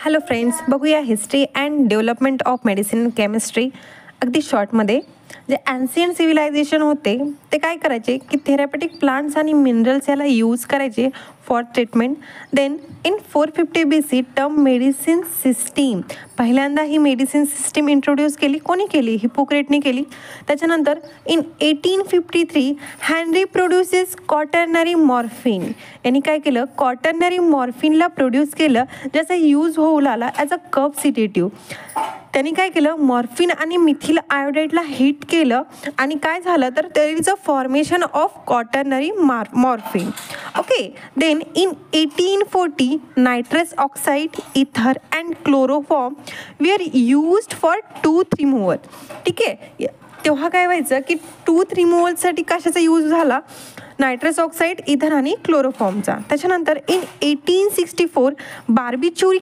Hello friends, बघूया history and development of medicine and chemistry. अगदी शॉर्टमध्ये जे ॲन्शियंट सिव्हिलायझेशन होते ते काय करायचे की थेरॅपेटिक प्लांट्स आणि मिनरल्स याला यूज करायचे for treatment. Then in 450 BC term medicine system, पहिल्यांदा ही मेडिसिन सिस्टीम इंट्रोड्यूस केली. कोणी केली? हिपोक्रेटने केली. त्याच्यानंतर in 1853 Henry produces quaternary morphine. यांनी काय केलं? क्वाटर्नरी मॉर्फिनला प्रोड्यूस केलं, ज्याचा यूज होऊ लागला ॲज अ कफ सिडेटिव्ह. त्यांनी काय केलं? मॉर्फिन आणि मिथिल आयोडाईडला हिट केलं आणि काय झालं तर there is a formation of quaternary morphine. Okay. Then in 1840 nitrous oxide, ether and chloroform we are used for tooth removal. ठीक आहे. तेव्हा काय व्हायचं की टूथ रिमूव्हलसाठी कशाचा यूज झाला? नायट्रस ऑक्साईड, इथर आणि क्लोरोफॉर्मचा. त्याच्यानंतर इन 1864 बार्बिच्युरिक